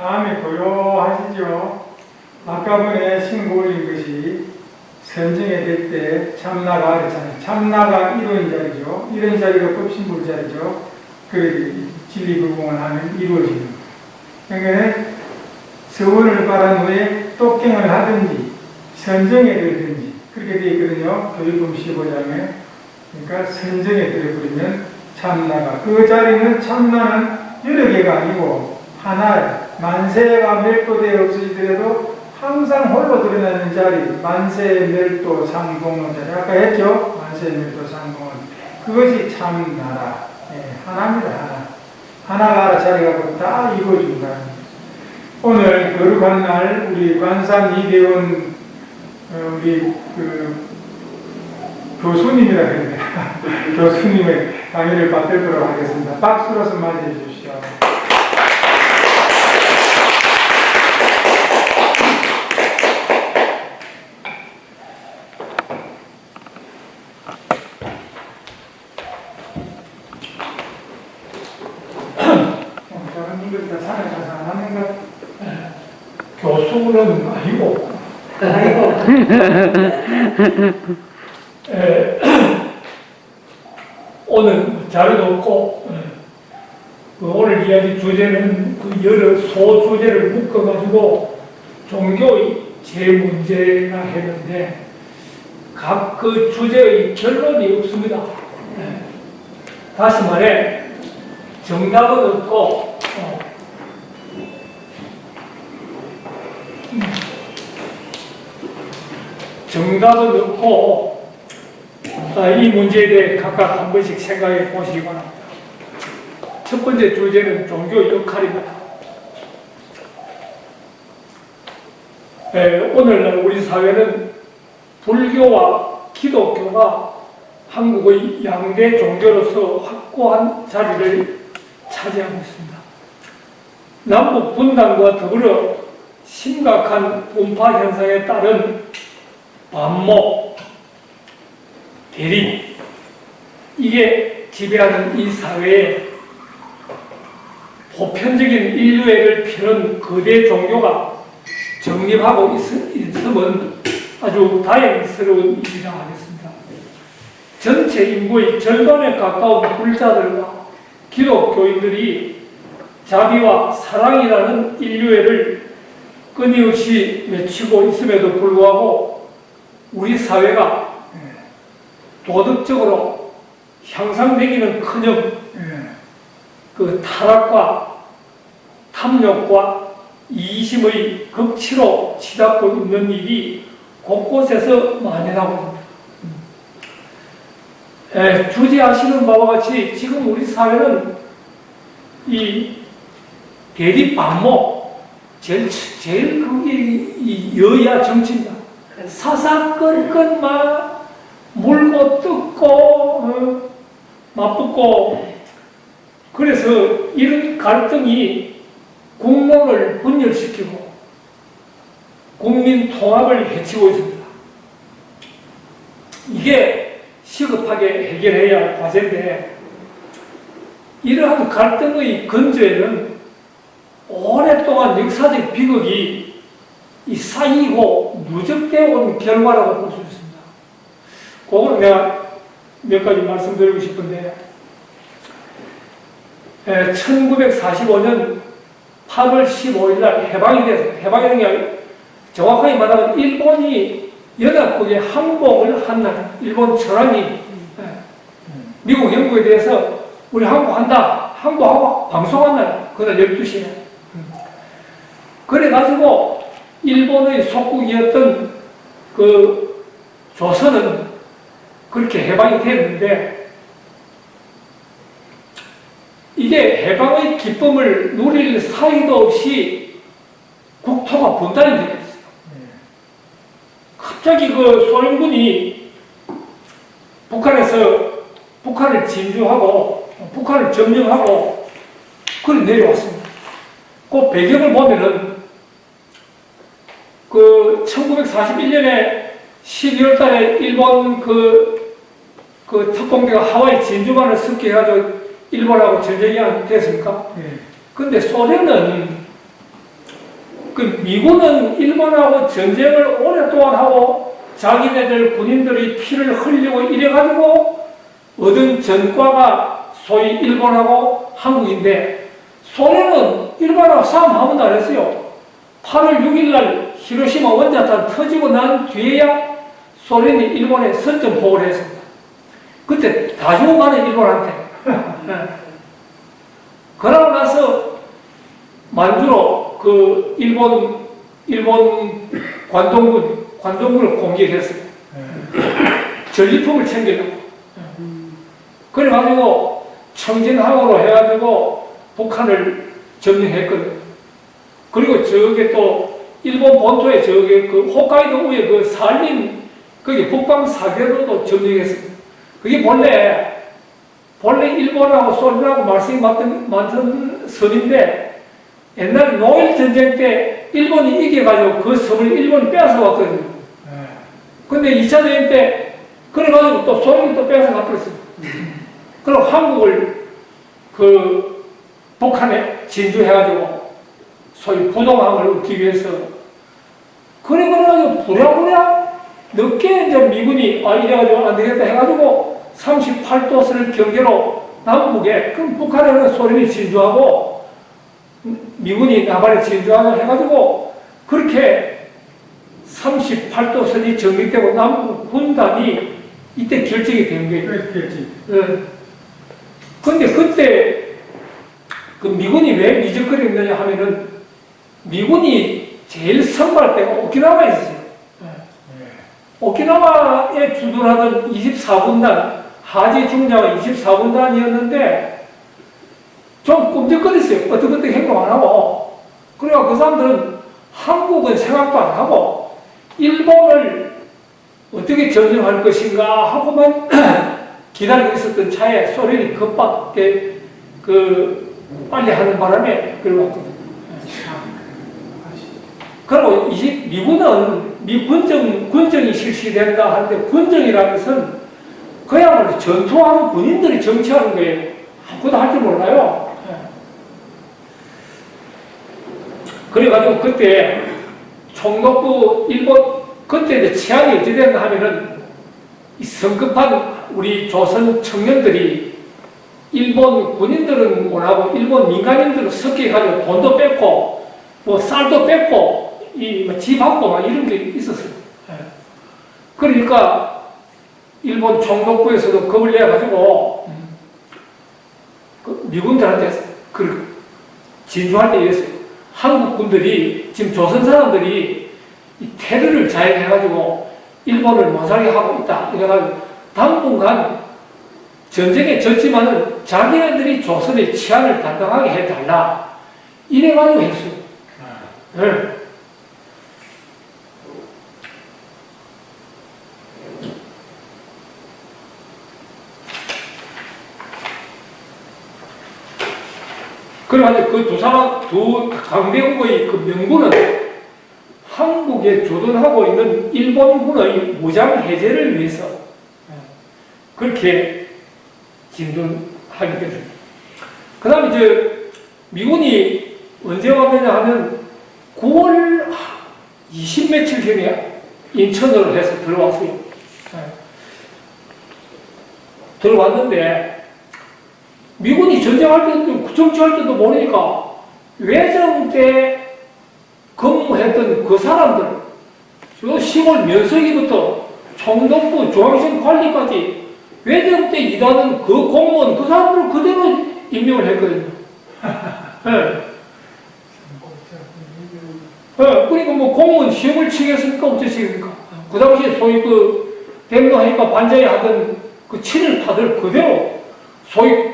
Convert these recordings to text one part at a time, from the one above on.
마음이 고요하시죠? 아까 전에 신고 올린 것이 선정에 될 때 참나가 그랬잖아요. 참나가 이런 자리죠. 이런 자리가 법신불 자리죠. 그 진리불공을 하면 이루어지는 거예요. 그러니까 서원을 바란 후에 똑갱을 하든지 선정에 들든지 그렇게 되어 있거든요. 교육금 15장에. 그러니까 선정에 들어버리면 참나가, 그 자리는 참나는 여러 개가 아니고 하나예요. 만세가 멸도되어 없어지더라도 항상 홀로 드러나는 자리, 만세 멸도 상공원 자리. 아까 했죠? 만세 멸도 상공원. 그것이 참나라. 예, 하나입니다. 하나가 자리가 다 이루어진다. 오늘 거룩한 날 우리 관상 이대원 우리 교수님이라 그러네요. 교수님의 강의를 받들도록 하겠습니다. 박수로서 맞이해 주십시오. 다른 분들 다 산에 가서 안 하는 것? 교수는 아니고 오늘 자료도 없고 오늘 이야기 주제는 그 여러 소주제를 묶어가지고 종교의 제문제라 했는데 각 그 주제의 결론이 없습니다. 다시 말해 정답은 없고 정답은 없고 이 문제에 대해 각각 한 번씩 생각해 보시기 바랍니다. 첫 번째 주제는 종교 역할입니다. 오늘날 우리 사회는 불교와 기독교가 한국의 양대 종교로서 확고한 자리를 차지하고 있습니다. 남북 분단과 더불어 심각한 분파 현상에 따른 반목, 대립, 이게 지배하는 이 사회에 보편적인 인류애를 펴는 거대 종교가 정립하고 있음은 아주 다행스러운 일이라 하겠습니다. 전체 인구의 절반에 가까운 불자들과 기독교인들이 자비와 사랑이라는 인류애를 끊임없이 외치고 있음에도 불구하고 우리 사회가 도덕적으로 향상되기는커녕 그 타락과 탐욕과 이심의 극치로 치닫고 있는 일이 곳곳에서 만연하고 있습니다. 주지하시는 바와 같이 지금 우리 사회는 이 대립 반목, 제일 그게 이 여야 정치입니다. 사사건건 막 물고 뜯고 맞붙고, 그래서 이런 갈등이 국론을 분열시키고 국민 통합을 해치고 있습니다. 이게 시급하게 해결해야 할 과제인데, 이러한 갈등의 근저에는 오랫동안 역사적 비극이 쌓이고 누적되어 온 결과라고 볼 수 있습니다. 그거는 내가 몇 가지 말씀드리고 싶은데, 1945년 8월 15일 날 해방이 돼서, 해방이 된 게 정확하게 말하면 일본이 연합국에 항복을 한 날, 일본 천황이 미국, 영국에 대해서 우리 항복한다, 항복하고 방송한 날, 그날 12시에. 그래가지고 일본의 속국이었던 그 조선은 그렇게 해방이 됐는데, 이게 해방의 기쁨을 누릴 사이도 없이 국토가 분단이 되었어요. 갑자기 그 소련군이 북한을 진주하고 북한을 점령하고 그래 내려왔습니다. 그 배경을 보면은 그 1941년에 12월 달에 일본 그 특공대가 하와이 진주만을 습격해가지고 일본하고 전쟁이 안 됐습니까? 근데 소련은 그 미군은 일본하고 전쟁을 오랫동안 하고 자기네들 군인들이 피를 흘리고 이래가지고 얻은 전과가 소위 일본하고 한국인데, 소련은 일본하고 싸움 한 번도 안 했어요. 8월 6일날 히로시마 원자탄 터지고 난 뒤에야 소련이 일본에 선전포고를 했습니다. 그때 다 죽어가는 일본한테. 그러고 나서 만주로 그 일본 관동군을 공격했어요. 전리품을 챙기려고. 그래가지고 청진항으로 해가지고 북한을 점령했거든요. 그리고 저게 또 일본 본토에 저게 그 홋카이도 위에 그 살린 거기 북방 사계도도 점령했습니다. 그게 본래 일본하고 소련하고 말씀이 많던 섬인데, 옛날 노일 전쟁 때 일본이 이겨가지고 그 섬을 일본이 빼앗아왔거든요. 근데 2차 대전 때 그래가지고 또 소련이 또 빼앗아가버렸습니다. 그럼 한국을 그 북한에 진주해가지고 소위 부동함을 얻기 위해서 그래가지고 부랴부랴 늦게 이제 미군이 이래가지고 안 되겠다 해가지고 38도선을 경계로 남북에, 그럼 북한에는 소련이 진주하고 미군이 남한에 진주하고 해가지고 그렇게 38도선이 정립되고 남북 분단이 이때 결정이 된 거예요. 근데 그때 그 미군이 왜 미적거렸느냐 하면은 미군이 제일 선발할 때가 오키나와에 있었어요. 오키나와에 주둔하던 24군단, 하지 중장은 24군단이었는데 좀 꿈틀거렸어요. 어떻게 행동 안 하고. 그래서 그 사람들은 한국은 생각도 안 하고 일본을 어떻게 전쟁할 것인가 하고만 기다리고 있었던 차에 소련이 급박하게 빨리 하는 바람에 그러거든요. 그리고 미군은 군정이 실시된다 하는데, 군정이라는 것은 그야말로 전투하는 군인들이 정치하는 거예요. 아무것도 할 줄 몰라요. 그래가지고 그때 총독부 일본, 그때 이제 치안이 어찌 됐나 하면은 이 성급한 우리 조선 청년들이 일본 군인들은 못하고 일본 민간인들은 섞여가지고 돈도 뺏고 뭐 쌀도 뺏고 집하고 막 이런 게 있었어요. 그러니까 일본 총독부에서도 겁을 내가지고 그 미군들한테 진주할 때 이랬어요. 한국 군들이 지금 조선 사람들이 이 테러를 자행해가지고 일본을 못 살게 하고 있다. 이래가지고 당분간 전쟁에 졌지만은 자기네들이 조선의 치안을 담당하게 해달라. 이래가지고 했어요. 네. 그래가지고 그 두 강대국의 그 명분은 한국에 주둔하고 있는 일본군의 무장 해제를 위해서 그렇게 진둔하게 됐습니다. 그 다음에 이제 미군이 언제 왔느냐 하면 9월 20 며칠 전에 인천으로 해서 들어왔어요. 들어왔는데 미군이 전쟁할 때도 정치할 때도 모르니까 외정 때 근무했던 그 사람들, 저 시골 면석이부터 총독부 중앙선 관리까지 외정 때 일하는 그 공무원, 그 사람들을 그대로 임명을 했거든요. 네. 그러니까 뭐 공무원 시험을 치겠습니까? 어쩌겠습니까? 그 당시에 소위 대명하니까 반자에 하던 그 친일파들 그대로 소위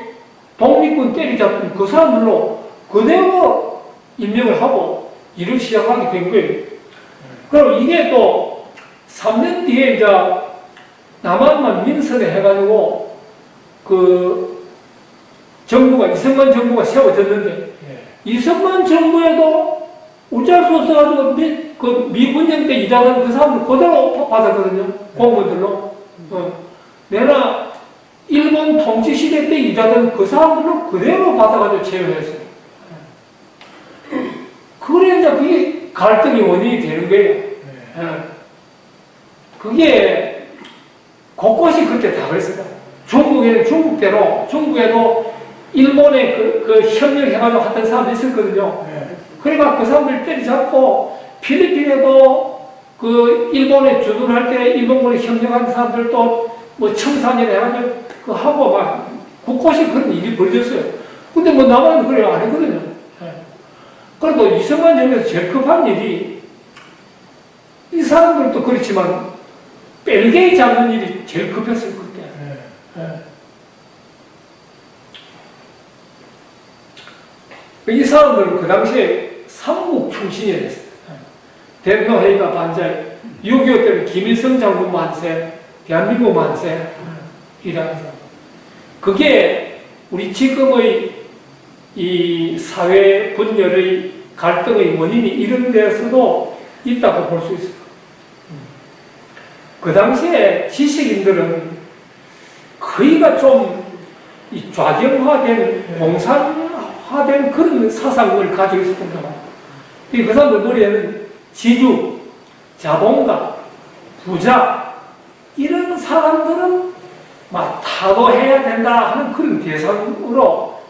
독립군 때리잡던 그 사람들로 그대로 임명을 하고 일을 시작하게 된 거예요. 그럼 이게 또 3년 뒤에 이제 남한만 민선회 해가지고 그 정부가, 이승만 정부가 세워졌는데, 이승만 정부에도 어쩔 수 없어가지고 그 미군령 때 일하던 그 사람들 그대로 받았거든요. 공무원들로. 내가 일본 통치 시대 때 일하던 그 사람들로 그대로 받아가지고 채용했어요. 그래, 이제 그게 갈등이 원인이 되는 거예요. 예. 그게 곳곳이 그때 다 그랬어요. 중국에는 중국대로, 중국에도 일본에 그 협력해가지고 했던 사람도 있었거든요. 그러니까 그 사람들 때리잡고, 필리핀에도 그 일본에 주둔할 때 일본군에 협력한 사람들도 뭐 청산이라 해가지고 그 하고 막 곳곳이 그런 일이 벌어졌어요. 근데 뭐 남한은 그래 안 했거든요. 그래도 이승만 정부에서 제일 급한 일이 이 사람들도 그렇지만 벨기에 잡는 일이 제일 급했어요 그때. 이 사람들은 그 당시에 삼국 출신이었어요. 대통령회의가 반자에 6.25 때는 김일성 장군 만세, 대한민국 만세 이라면서 그게 우리 지금의 이 사회 분열의 갈등의 원인이 이런 데서도 있다고 볼 수 있어요. 그 당시에 지식인들은 거의가 좀 이 좌경화된, 공산화된 그런 사상을 가지고 있었던 거예요. 그 사람들 머리에는 지주, 자본가, 부자, 이런 사람들은 막 타도해야 된다 하는 그런 대상으로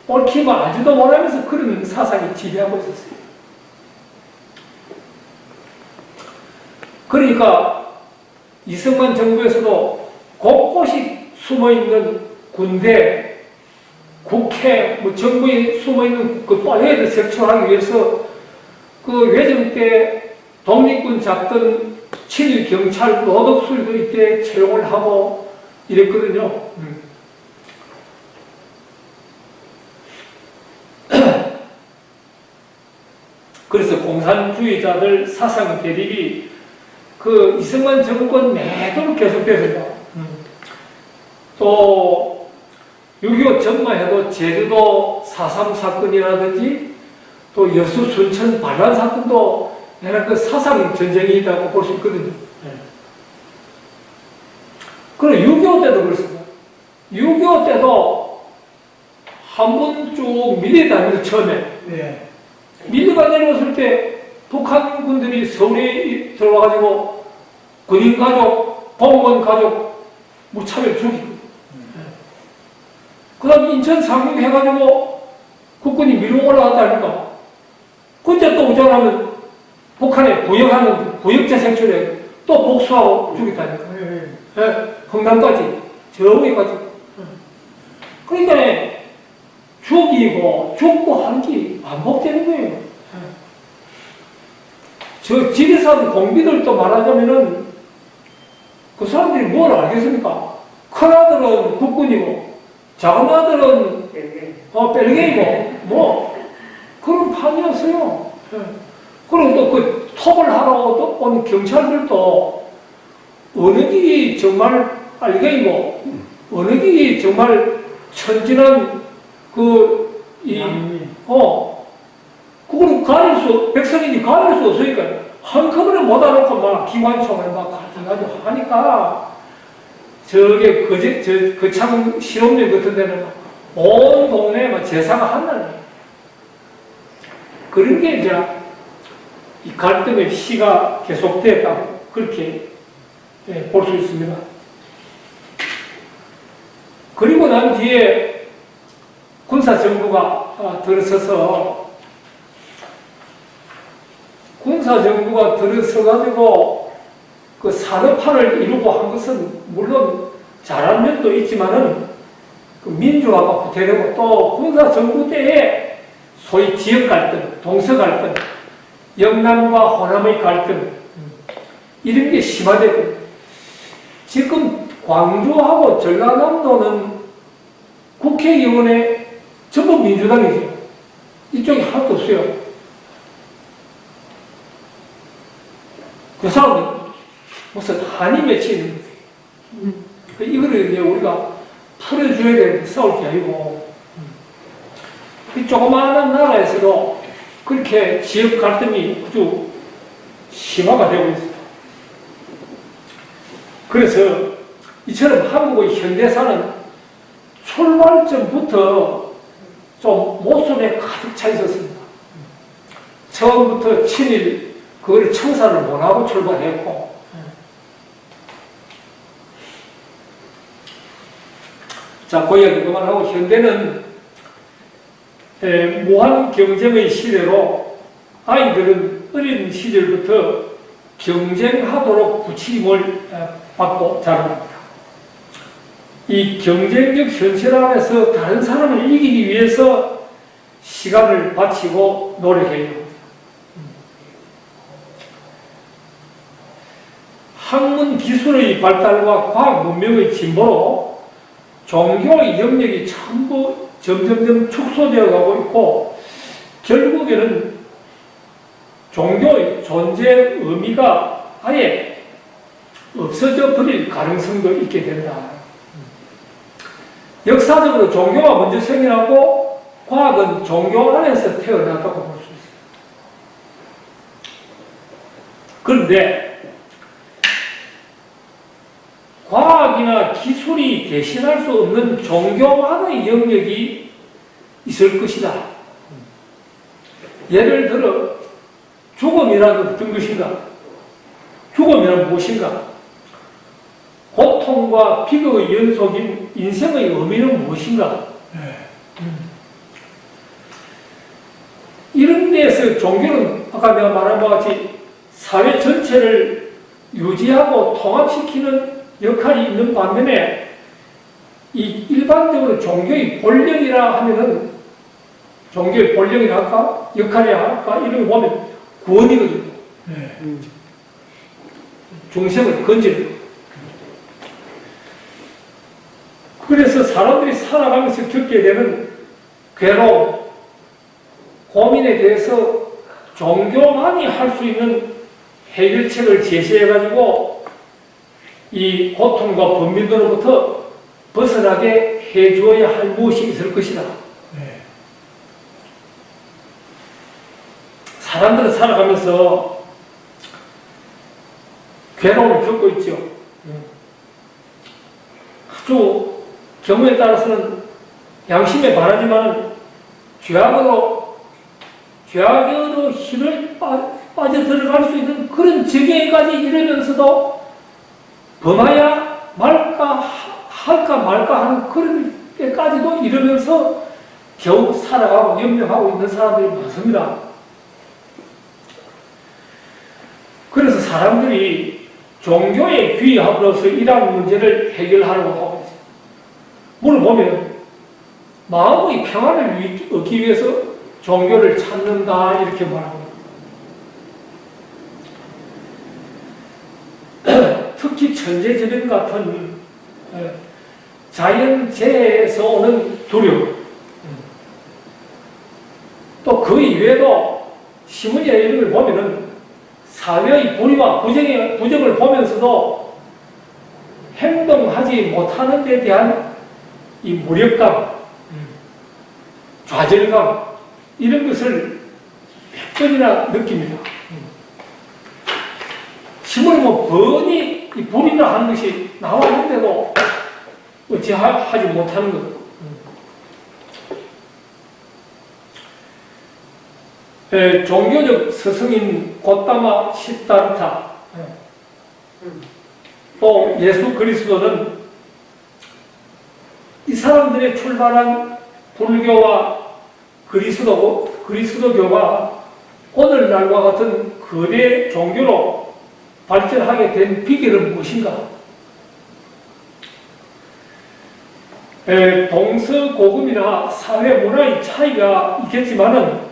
옳기만 알지도 못하면서 그런 사상이 지배하고 있었어요. 그러니까 이승만 정부에서도 곳곳이 숨어있는 군대, 국회, 뭐 정부에 숨어있는 그 빨래를 색출하기 위해서 그 외정 때 독립군 잡던 7일 경찰 노덕술도 이때 채용을 하고 이랬거든요. 그래서 공산주의자들 사상 대립이 그 이승만 정권 내도록 계속됐습니다. 또 6.25 전마해도 제주도 4.3 사건이라든지 또 여수 순천 반란 사건도 내가 그 사상 전쟁이 있다고 볼 수 있거든요. 그리고 6.25 때도 그렇습니다. 6.25 때도 한 번 쭉 밀려다니면서 처음에 밀려가 내려왔을 때 북한 군들이 서울에 들어와가지고 군인 가족, 공무원 가족 무차별 죽이고 그 다음에 인천 상륙해가지고 국군이 밀어 올라갔다니까 그때 또 우전하면 북한에 부역하는 부역자 생출에 또 복수하고 죽였다니까. 흥남까지 저 위까지. 그러니까 죽이고 죽고 하는 게 반복되는 거예요. 저 집에 사는 공비들도 말하자면은 그 사람들이 뭘 알겠습니까? 큰 아들은 국군이고 작은 아들은 벨기에이고 뭐 그런 판이었어요. 그리고 또 그 톱을 하러 또 온 경찰들도 어느 게 정말 알게이고 어느 게 정말 천진한 그걸 가릴 수, 백성인이 가릴 수 없으니까 한꺼번에 못 알아놓고 막 기관총을 막 가지고 하니까 저게 거창 실험장 같은 데는 온 동네에 막 제사가 한다네. 그런 게 이제 이 갈등의 시가 계속됐다고 그렇게 볼 수 있습니다. 그리고 난 뒤에 군사정부가 들어서서 그 산업화를 이루고 한 것은 물론 잘한 면도 있지만은 그 민주화가 후퇴되고 또 군사정부 때에 소위 지역 갈등, 동서 갈등, 영남과 호남의 갈등 이런 게 심화되고 지금 광주하고 전라남도는 국회의원에 전부 민주당이죠. 이쪽이 하나도 없어요. 그 사람은 무슨 한이 맺혀 있는 거지. 이거를 이제 우리가 풀어줘야 되는데 싸울 게 아니고 이 조그마한 나라에서도 그렇게 지역 갈등이 아주 심화가 되고 있습니다. 그래서 이처럼 한국의 현대사는 출발점부터 좀 모순에 가득 차 있었습니다. 처음부터 친일 그걸 청산을 못하고 출발했고, 자, 그 이야기 그만하고 현대는 무한 경쟁의 시대로 아이들은 어린 시절부터 경쟁하도록 부침을 받고 자랍니다. 이 경쟁적 현실 안에서 다른 사람을 이기기 위해서 시간을 바치고 노력해요. 학문 기술의 발달과 과학 문명의 진보로 종교의 영역이 전부 점점점 축소되어 가고 있고, 결국에는 종교의 존재 의미가 아예 없어져 버릴 가능성도 있게 된다. 역사적으로 종교가 먼저 생겨나고 과학은 종교 안에서 태어났다고 볼 수 있습니다. 그런데 과학이나 기술이 대신할 수 없는 종교만의 영역이 있을 것이다. 예를 들어 죽음이라는 어떤 것인가? 죽음이란 무엇인가? 고통과 비극의 연속인 인생의 의미는 무엇인가? 이런 데에서 종교는 아까 내가 말한 바와 같이 사회 전체를 유지하고 통합시키는 역할이 있는 반면에, 이 일반적으로 종교의 본령이라 하면은, 종교의 본령이라 할까? 역할이라 할까? 이런 거 보면 구원이거든요. 중생을 건지는 거. 그래서 사람들이 살아가면서 겪게 되는 괴로움, 고민에 대해서 종교만이 할 수 있는 해결책을 제시해가지고 이 고통과 번민으로부터 벗어나게 해주어야 할 무엇이 있을 것이다. 사람들은 살아가면서 괴로움을 겪고 있죠. 아주 경우에 따라서는 양심에 반하지만 죄악으로 힘을 빠져들어갈 수 있는 그런 지경에까지 이르면서도 범하야 할까 말까 하는 그런 때까지도 이르면서 겨우 살아가고 연명하고 있는 사람들이 많습니다. 그래서 사람들이 종교에 귀의함으로써 이러한 문제를 해결하려고 하고 있습니다. 물어보면 마음의 평안을 얻기 위해서 종교를 찾는다 이렇게 말합니다. 특히 천재지변 같은 자연재해에서 오는 두려움, 또 그 이외에도 시문이나 이런 걸 보면은 사회의 불의와 부정을 보면서도 행동하지 못하는 데 대한 이 무력감, 좌절감, 이런 것을 몇 번이나 느낍니다. 시문이 번이 이 불이라 하는 것이 나왔는데도 어찌하지 못하는 것. 종교적 스승인 고타마 시다르타, 또 예수 그리스도는 이 사람들의 출발한 불교와 그리스도교가 오늘날과 같은 거대 종교로 발전하게 된 비결은 무엇인가? 동서고금이나 사회 문화의 차이가 있겠지만은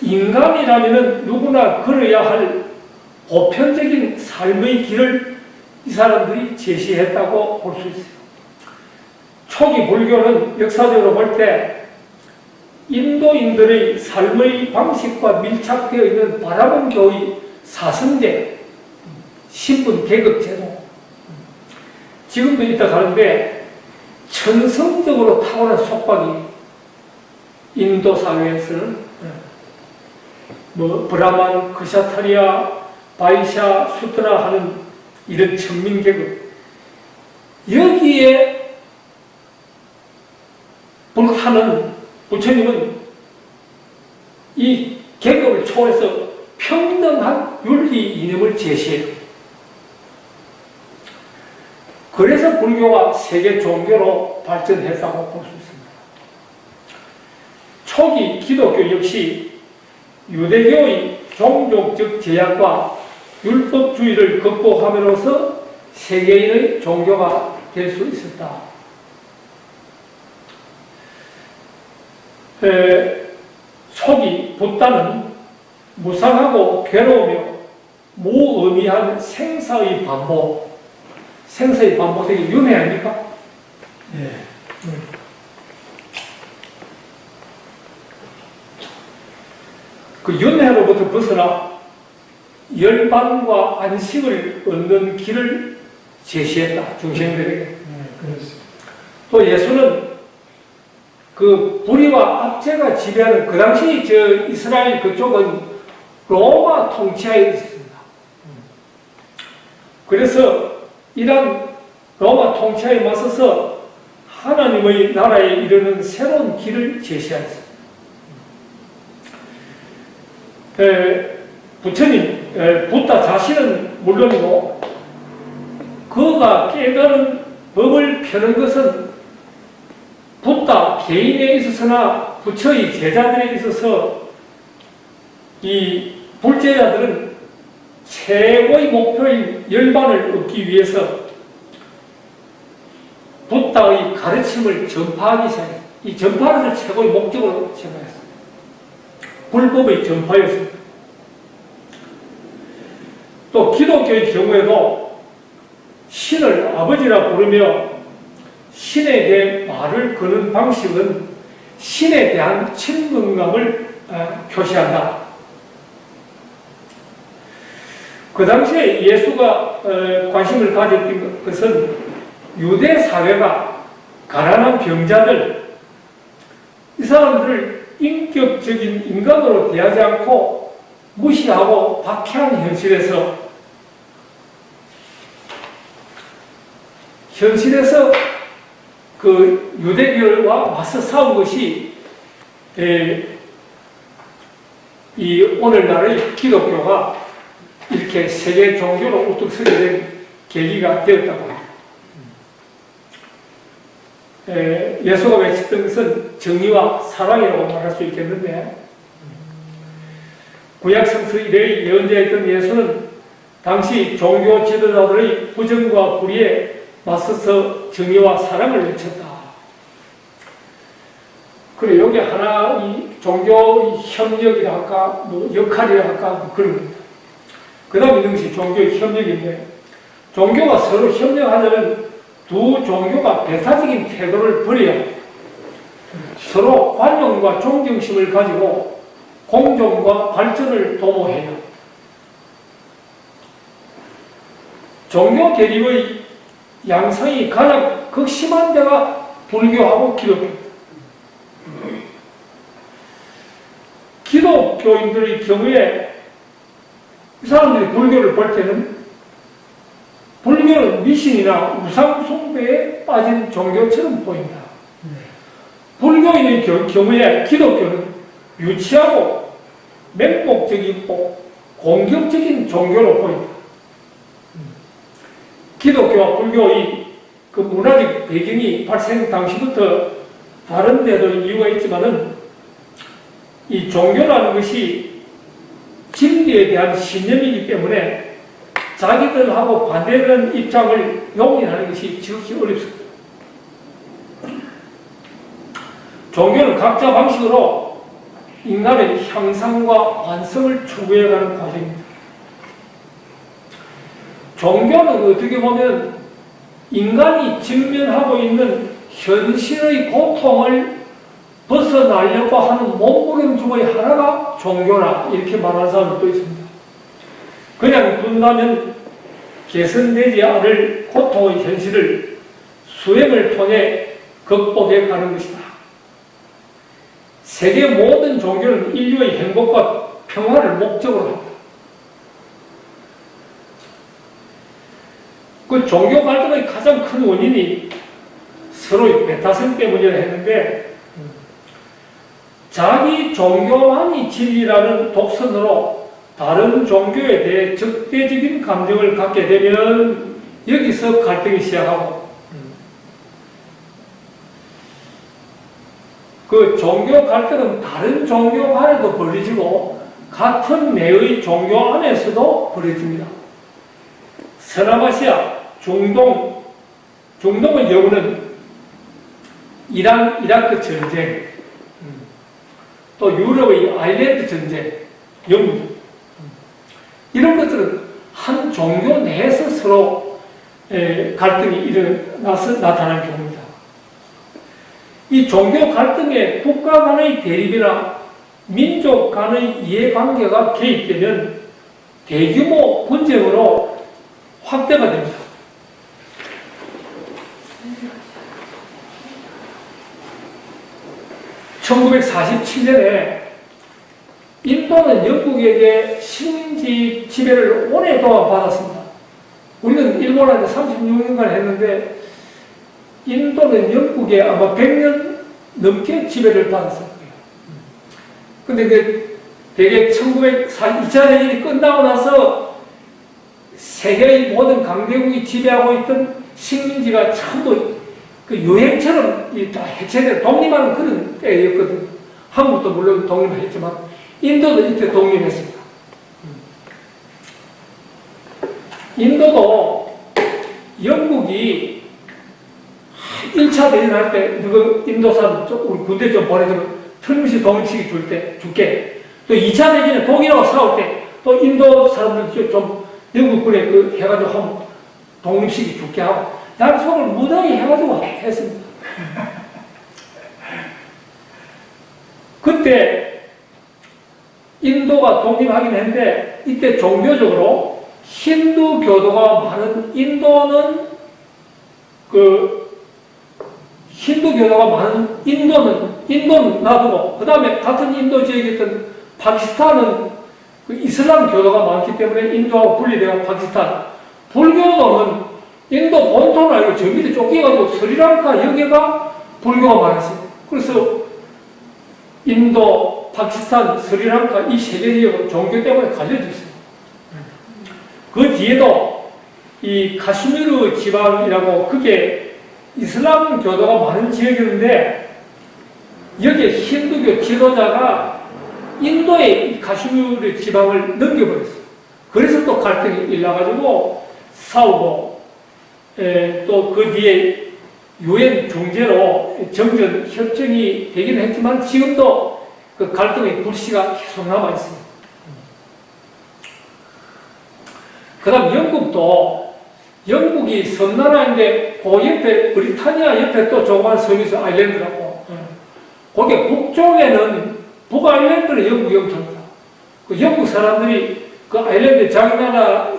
인간이라면 누구나 걸어야 할 보편적인 삶의 길을 이 사람들이 제시했다고 볼 수 있어요. 초기 불교는 역사적으로 볼 때 인도인들의 삶의 방식과 밀착되어 있는 바라본교의 사성제, 신분 계급제도, 지금도 있다 가는데 천성적으로 타고난 속박이 인도 사회에서는 브라만, 크샤타리아, 바이샤, 수트라 하는 이런 천민계급, 여기에 불타는 부처님은 초월해서 평등한 윤리 이념을 제시해요. 그래서 불교가 세계 종교로 발전했다고 볼 수 있습니다. 초기 기독교 역시 유대교의 종족적 제약과 율법주의를 극복함으로써 세계인의 종교가 될 수 있었다. 초기 붓다는 무상하고 괴로우며 무의미한 생사의 반복, 생사의 반복이 윤회 아닙니까? 예. 그 윤회로부터 벗어나 열반과 안식을 얻는 길을 제시했다, 중생들에게. 그렇습니다. 또 예수는 그 불의와 압제가 지배하는 그 당시 저 이스라엘 그쪽은 로마 통치하에 있었습니다. 그래서 이런 로마 통치하에 맞서서 하나님의 나라에 이르는 새로운 길을 제시하였습니다. 부처님, 붓다 자신은 물론이고 그가 깨달은 법을 펴는 것은 붓다 개인에 있어서나 부처의 제자들에 있어서 이 불제자들은 최고의 목표인 열반을 얻기 위해서 붓다의 가르침을 전파하기 시작했습니다. 이 전파를 최고의 목적으로 생각했습니다. 불법의 전파였습니다. 또 기독교의 경우에도 신을 아버지라 부르며 신에 대해 말을 거는 방식은 신에 대한 친근감을 표시한다. 그 당시에 예수가 관심을 가졌던 것은 유대 사회가 가난한 병자들, 이 사람들을 인격적인 인간으로 대하지 않고 무시하고 박해한 현실에서 그 유대교와 맞서 싸운 것이 이 오늘날의 기독교가 이렇게 세계 종교로 우뚝 서게 된 계기가 되었다고 합니다. 예수가 외쳤던 것은 정의와 사랑이라고 말할 수 있겠는데, 구약 성서 이래의 예언자였던 예수는 당시 종교 지도자들의 부정과 불의에 맞서서 정의와 사랑을 외쳤다. 그래, 여기 하나, 이 종교의 협력이라 할까, 뭐 역할이라 할까, 뭐 그런 겁니다. 그 다음 있는 것이 종교의 협력인데, 종교가 서로 협력하려면 두 종교가 배타적인 태도를 버려야 서로 관용과 존경심을 가지고 공존과 발전을 도모해요. 종교 대립의 양상이 가장 극심한 데가 불교하고 기독교입니다. 기독교인들의 경우에 이 사람들이 불교를 볼 때는 불교는 미신이나 우상 숭배에 빠진 종교처럼 보인다. 불교인의 경우에 기독교는 유치하고 맹목적이고 공격적인 종교로 보인다. 기독교와 불교의 그 문화적 배경이 발생 당시부터 다른 데도 이유가 있지만은 이 종교라는 것이 진리에 대한 신념이기 때문에 자기들하고 반대되는 입장을 용인하는 것이 지극히 어렵습니다. 종교는 각자 방식으로 인간의 향상과 완성을 추구해가는 과정입니다. 종교는 어떻게 보면 인간이 직면하고 있는 현실의 고통을 벗어나려고 하는 몸부림 중의 하나가 종교라 이렇게 말하는 사람도 있습니다. 그냥 둔다면 개선되지 않을 고통의 현실을 수행을 통해 극복해 가는 것이다. 세계 모든 종교는 인류의 행복과 평화를 목적으로 합니다. 그 종교 갈등의 가장 큰 원인이 서로의 배타성 때문이라 했는데, 자기 종교만이 진리라는 독선으로 다른 종교에 대해 적대적인 감정을 갖게 되면 여기서 갈등이 시작하고, 그 종교 갈등은 다른 종교 간에도 벌어지고 같은 내의 종교 안에서도 벌어집니다. 서남아시아, 중동을 여우는 이란, 이라크 전쟁, 또 유럽의 아일랜드 전쟁, 영국, 이런 것들은 한 종교 내에서 서로 갈등이 일어나서 나타나는 경우입니다. 이 종교 갈등에 국가 간의 대립이나 민족 간의 이해관계가 개입되면 대규모 분쟁으로 확대가 됩니다. (1947년에) 인도는 영국에게 식민지 지배를 오랫동안 받았습니다. 우리는 일본한테 36년간 했는데 인도는 영국에 아마 100년 넘게 지배를 받았을 거예요. 근데 대개 2차 대전이 끝나고 나서 세계의 모든 강대국이 지배하고 있던 식민지가 전부 그 유행처럼 다 해체되고 독립하는 그런 때였거든요. 한국도 물론 독립을 했지만 인도도 이때 독립했습니다. 인도도 영국이 1차 대전할 때 누구 인도 사람 우리 군대 좀 보내주면 틀림없이 독립시키 줄게. 또 2차 대전에 독일하고 싸울 때 또 인도 사람들 좀 영국군에 그 해가지고 하면 독립시키 줄게 하고 약속을 무던히 해가지고 했습니다. 그때 인도가 독립하긴 했는데 이때 종교적으로 힌두교도가 많은 인도는 힌두교도가 많은 인도는 놔두고 그 다음에 같은 인도 지역에 있던 파키스탄은 그 이슬람 교도가 많기 때문에 인도하고 분리되어 파키스탄, 불교도는 인도 본토는 아니고 저 밑에 쫓겨가지고 스리랑카 여기가 불교가 많았어요. 그래서 인도, 파키스탄, 스리랑카 이 세 개 지역은 종교 때문에 갈려져 있어요. 그 뒤에도 이 카슈미르 지방이라고 그게 이슬람 교도가 많은 지역이었는데 여기에 힌두교 지도자가 인도의 카슈미르 지방을 넘겨버렸어요. 그래서 또 갈등이 일어나가지고 싸우고 또 그 뒤에 유엔 중재로 정전 협정이 되긴 했지만 지금도 그 갈등의 불씨가 계속 남아있습니다. 그 다음 영국이 섬나라인데 그 옆에 브리타니아 옆에 또 조그만 섬이 있어 아일랜드라고. 거기 북쪽에는 북아일랜드는 영국이 영토입니다. 그 영국 사람들이 그 아일랜드 자기 나라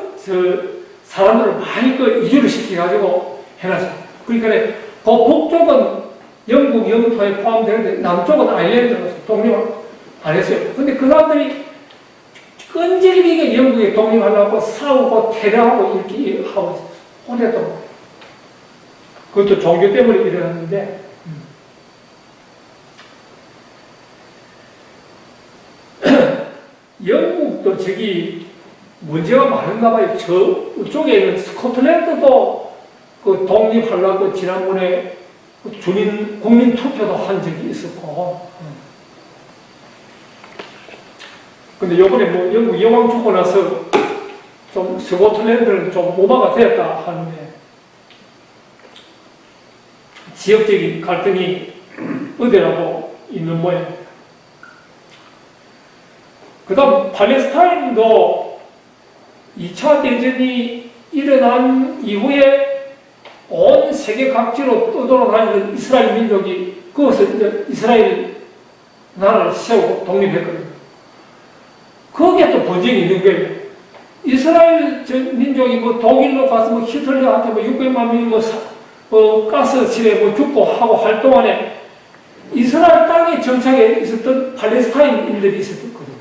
사람들을 많이 그 이주를 시켜가지고 해놨어요. 그러니까 그 북쪽은 영국 영토에 포함되는데 남쪽은 아일랜드라서 독립을 안 했어요. 근데 그 사람들이 끈질기게 영국에 독립하려고 싸우고 테러하고 이렇게 하고 있었어요. 오랫동안. 그것도 종교 때문에 일어났는데 영국도 저기 문제가 많은가 봐요. 저쪽에 있는 스코틀랜드도 그 독립하려고 지난번에 국민 투표도 한 적이 있었고. 근데 요번에 뭐 영국 여왕 죽고 나서 좀 스코틀랜드는 좀 오바가 되었다 하는데 지역적인 갈등이 어디라고 있는 모양입니다. 그 다음 팔레스타인도 2차 대전이 일어난 이후에 온 세계 각지로 떠돌아다니는 이스라엘 민족이 거기서 이제 이스라엘 나라를 세우고 독립했거든요. 거기에 또 분쟁이 있는 거예요. 이스라엘 민족이 뭐 독일로 가서 뭐 히틀러한테 뭐 600만 명이 가스실에 뭐 죽고 하고 할 동안에 이스라엘 땅에 정착해 있었던 팔레스타인인들이 있었거든요.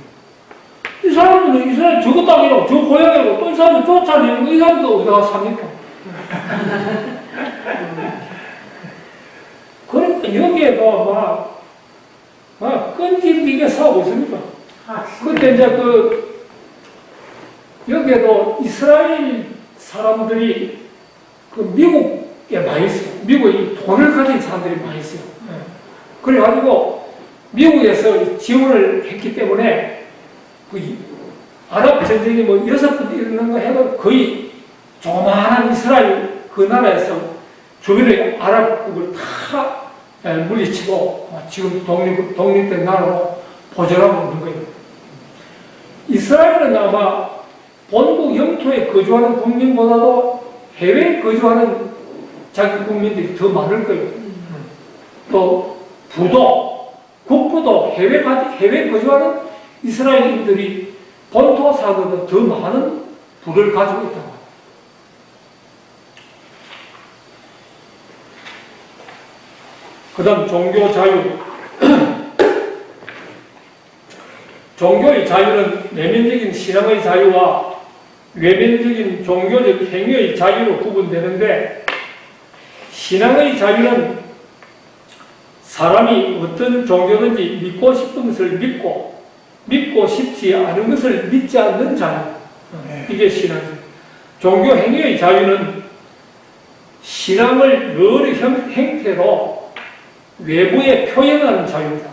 이 사람들은 이스라엘 저거 땅이라고, 저 고향이라고, 또 이 사람들 쫓아내는 거, 이 사람들 어디다가 삽니까? 그러니까 여기에도 막 끈질기게 싸우고 있습니다. 근데 이제 여기에도 이스라엘 사람들이 미국에 많이 있어요. 미국에 돈을 가진 사람들이 많이 있어요. 그래가지고 미국에서 지원을 했기 때문에 아랍 전쟁이 뭐 6번 일어난 거 해도 거의 조그마한 이스라엘 그 나라에서 주변의 아랍국을 다 물리치고 지금 독립된 나라로 보존하고 있는 거예요. 이스라엘은 아마 본국 영토에 거주하는 국민보다도 해외에 거주하는 자기 국민들이 더 많을 거예요. 또 국부도 해외에 거주하는 이스라엘인들이 본토사보다 더 많은 부를 가지고 있다고. 그 다음 종교 자유. 종교의 자유는 내면적인 신앙의 자유와 외면적인 종교적 행위의 자유로 구분되는데, 신앙의 자유는 사람이 어떤 종교든지 믿고 싶은 것을 믿고 싶지 않은 것을 믿지 않는 자유. 이게 신앙이죠. 종교 행위의 자유는 신앙을 여러 형태로 외부에 표현하는 자유다.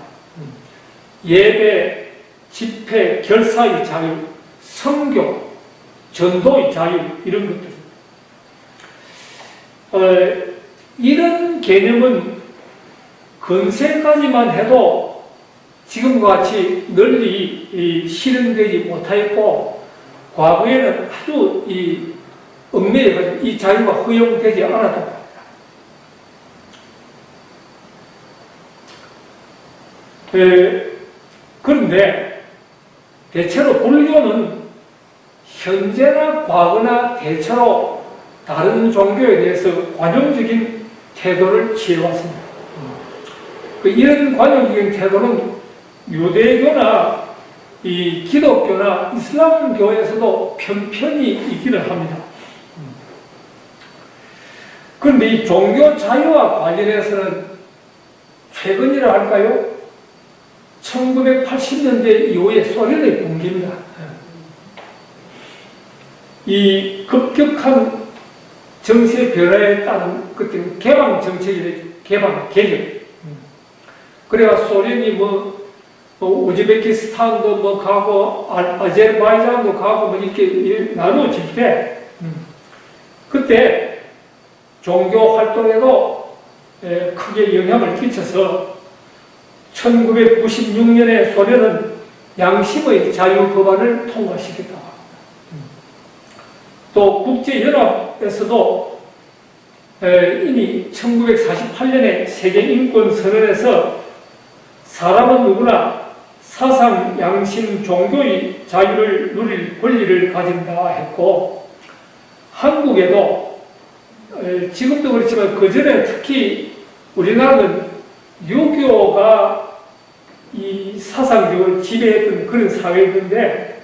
예배, 집회, 결사의 자유, 선교, 전도의 자유, 이런 것들. 이런 개념은 근세까지만 해도 지금과 같이 널리 실현되지 못하였고, 과거에는 아주 얽매여가지고 이 자유가 허용되지 않았다고 합니다. 그런데 대체로 불교는 현재나 과거나 대체로 다른 종교에 대해서 관용적인 태도를 취해왔습니다. 이런 관용적인 태도는 유대교나 이 기독교나 이슬람교에서도 편편히 있기를 합니다. 그런데 이 종교 자유와 관련해서는 최근이라 할까요? 1980년대 이후에 소련의 붕괴입니다. 이 급격한 정세 변화에 따른 그때 개방 정책이 개방 개혁. 그래가 소련이 우즈베키스탄도 가고 아제르바이잔도 가고 이렇게 나누어질 때 그때 종교 활동에도 크게 영향을 끼쳐서 1996년에 소련은 양심의 자유 법안을 통과시켰다. 또 국제연합에서도 이미 1948년에 세계인권선언에서 사람은 누구나 사상, 양심, 종교의 자유를 누릴 권리를 가진다 했고, 한국에도 지금도 그렇지만 그전에 특히 우리나라는 유교가 이 사상적으로 지배했던 그런 사회였는데,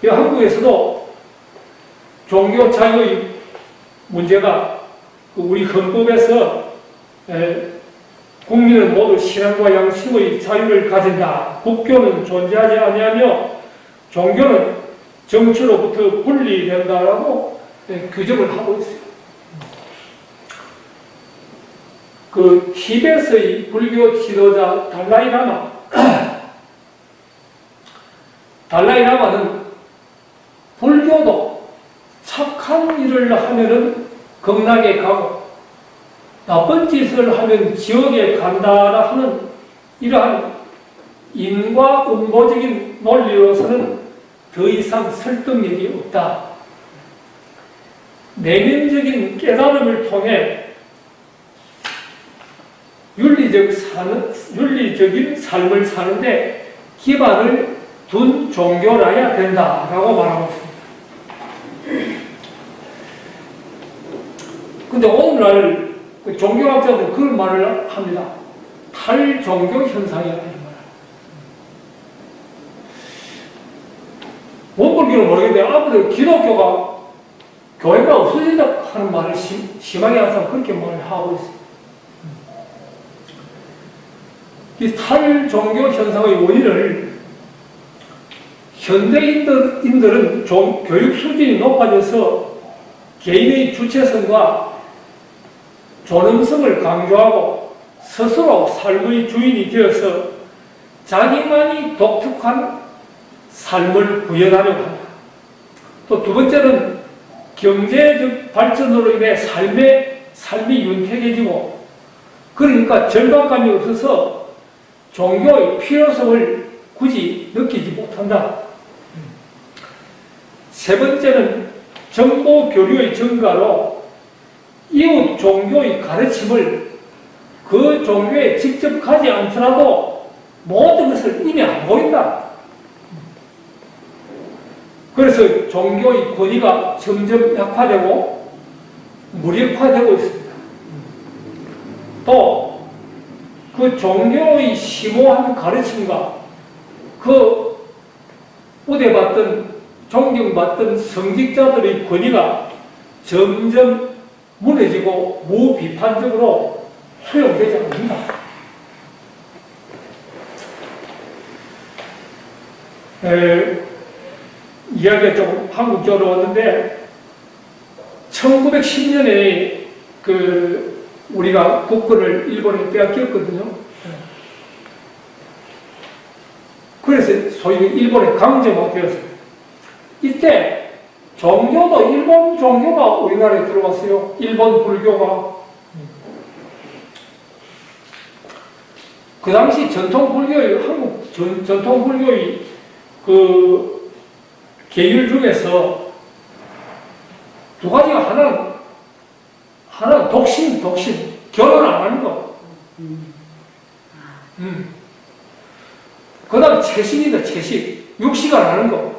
이 한국에서도 종교 자유의 문제가 우리 헌법에서 국민은 모두 신앙과 양심의 자유를 가진다. 국교는 존재하지 아니하며 종교는 정치로부터 분리된다라고 규정을 하고 있어요. 티벳의 불교 지도자 달라이라마는 불교도 착한 일을 하면은 극락에 가고 나쁜 짓을 하면 지옥에 간다라 하는 이러한 인과 음보적인 논리로서는 더 이상 설득력이 없다. 내면적인 깨달음을 통해 윤리적인 삶을 사는데 기반을 둔 종교라야 된다라고 말하고 있습니다. 근데 오늘날 종교학자들은 그런 말을 합니다. 탈종교 현상이라는 말. 원불교는 모르겠는데 아무래도 기독교가 교회가 없어진다 하는 말을 심하게 항상 그렇게 말을 하고 있어요. 이 탈종교 현상의 원인을 현대인들은 좀 교육 수준이 높아져서 개인의 주체성과 존엄성을 강조하고 스스로 삶의 주인이 되어서 자기만이 독특한 삶을 구현하려고 한다. 또 두 번째는 경제적 발전으로 인해 삶이 윤택해지고 그러니까 절박감이 없어서 종교의 필요성을 굳이 느끼지 못한다. 세 번째는 정보 교류의 증가로 이웃 종교의 가르침을 그 종교에 직접 가지 않더라도 모든 것을 이미 알고 있다. 그래서 종교의 권위가 점점 약화되고 무력화되고 있습니다. 또 그 종교의 심오한 가르침과 그 우대받던 존경받던 성직자들의 권위가 점점 무너지고 무비판적으로 수용되지 않는다. 이야기가 좀 한국적으로 왔는데 1910년에 우리가 국권을 일본에 빼앗겼거든요. 그래서 소위 일본에 강제화되었어요. 이때 종교도 일본 종교가 우리나라에 들어왔어요. 일본 불교가. 그 당시 전통 불교의 한국 전통 불교의 그 계율 중에서 두 가지가 하나는 독신, 결혼 안 하는 거. 그 다음 채식이다, 채식. 육식 안 하는 거.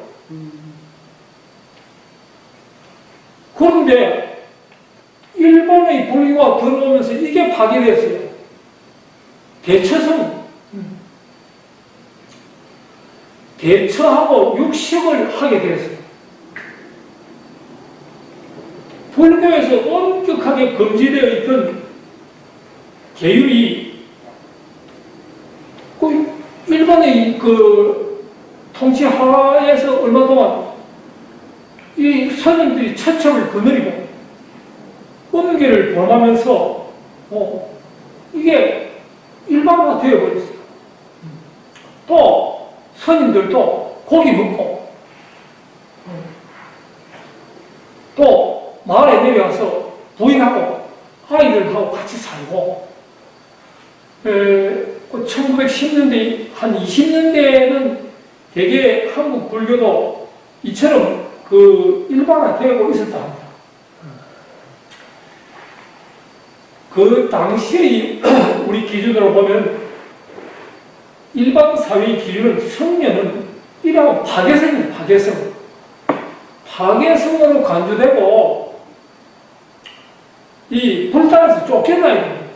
그런데 일본의 불교가 들어오면서 이게 파괴됐어요. 대처성. 대처하고 육식을 하게 됐어요. 불교에서 엄격하게 금지되어 있던 계율이 일본의 통치 하에서 얼마 동안 이 선임들이 처첩을 거느리고 음계를 범하면서 이게 일반화 되어버렸어요. 또 선임들도 고기 먹고 또 마을에 내려와서 부인하고 아이들하고 같이 살고 1910년대 한 20년대에는 대개 한국 불교도 이처럼 일반화되고 있었다 합니다. 그 당시의 우리 기준으로 보면 일반 사회의 기준은 성녀는 이라고 파괴성입니다. 파괴성. 파괴성으로 간주되고 이 불단에서 쫓겨나야 됩니다.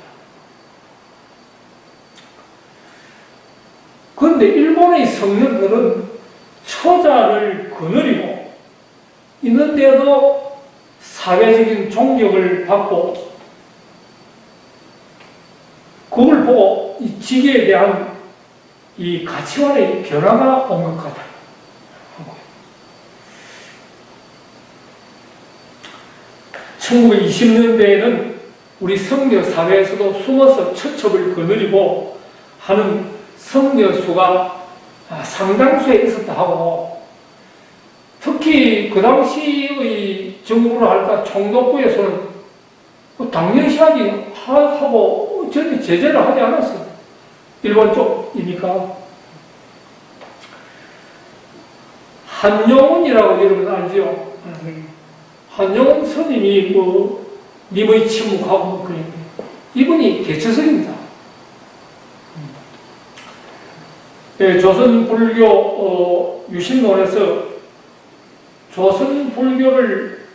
그런데 일본의 성녀들은 처자를 거느리고 있는데도 사회적인 존경을 받고 그걸 보고 이 지계에 대한 이 가치관의 변화가 온 것 같아요. 1920년대에는 우리 성녀 사회에서도 숨어서 처첩을 거느리고 하는 성녀 수가 상당수에 있었다 하고, 특히 그 당시의 정부로 할까 총독부에서는 당연시 하고 전혀 제재를 하지 않았어요. 일본 쪽이니까. 한용운이라고 여러분 알죠? 한용운 스님이 님의 침묵하고 그랬는데 이분이 대처성입니다. 네, 조선 불교 유신론에서 조선 불교를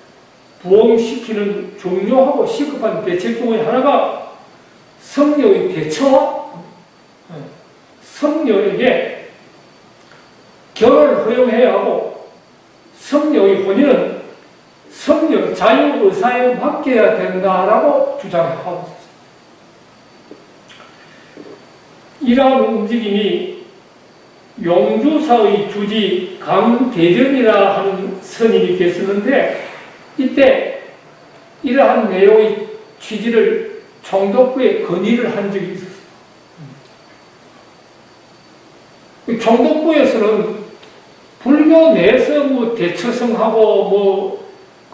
부흥시키는 중요하고 시급한 대책 중의 하나가 성녀의 대처와 성녀에게 결혼을 허용해야 하고 성녀의 혼인은 성녀 자유의사에 맡겨야 된다라고 주장하고 있습니다. 이러한 움직임이 용주사의 주지 강대전이라 하는 스님이 계셨는데 이때 이러한 내용의 취지를 총독부에 건의를 한 적이 있었어요. 총독부에서는 불교 내에서 뭐 대처성하고 뭐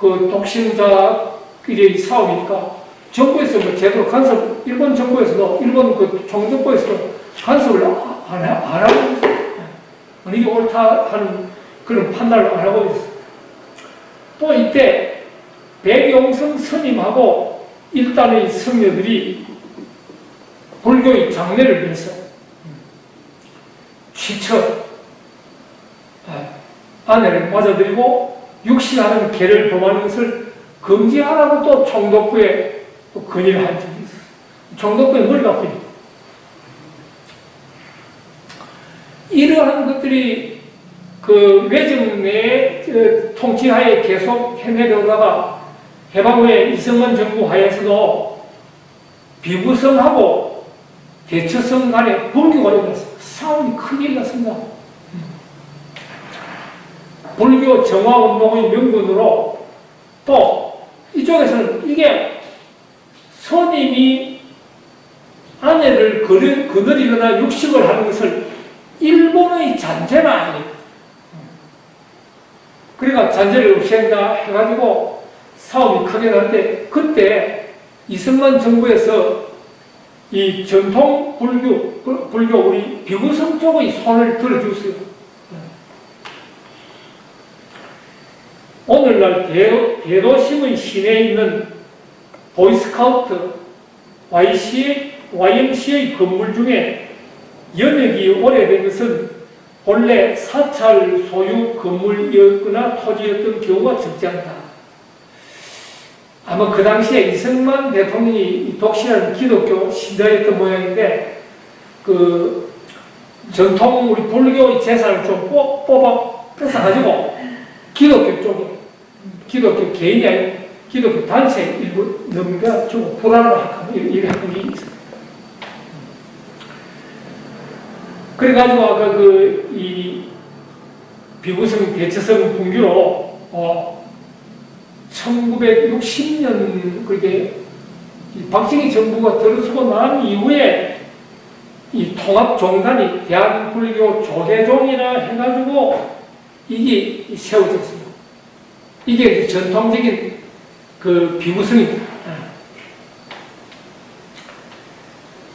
그 독신자끼리의 싸움이니까 정부에서 뭐 제대로 간섭, 일본 정부에서도 일본 그 총독부에서도 간섭을 안 하고 있어요. 이게 옳다 하는 그런 판단을 안 하고 있어요. 또 이때 백용성 스님하고 일단의 성녀들이 불교의 장례를 위해서 취처 아내를 맞아들이고 육신하는 개를 범하는 것을 금지하라고 또 총독부에 또 건의를 한 적이 있어요. 총독부에 머리가 아프니까. 이러한 것들이 그 외정 내 통치하에 계속 해내려다가 해방 후에 이승만 정부 하에서도 비구성하고 대처성 간에 불교가 일어났어요. 싸움이 크게 일어났습니다. 불교 정화운동의 명분으로 또 이쪽에서는 이게 스님이 아내를 거느리거나 육식을 하는 것을 일본의 잔재는 아니에요. 그러니까 잔재를 없앤다 해가지고 싸움이 크게 났는데 그때 이승만 정부에서 이 전통 불교 우리 비구성 쪽의 손을 들어주었어요. 오늘날 대도심의 시내에 있는 보이스카우트 YMCA 건물 중에 연역이 오래된 것은 본래 사찰 소유 건물이었거나 토지였던 경우가 적지 않다. 아마 그 당시에 이승만 대통령이 독실한 기독교 신자였던 모양인데 그 전통 우리 불교의 재산을 좀 뺏어가지고 기독교 쪽에 기독교 개인이 아니고 기독교 단체 일부 넘겨 주고 불안하고 이렇게 하는 게 있어요. 그래가지고 아까 이 비구성 대처성 분규로 1960년 그게 박정희 정부가 들어서고 난 이후에 이 통합종단이 대한불교 조계종이라 해가지고 이게 세워졌습니다. 이게 전통적인 그 비구성입니다.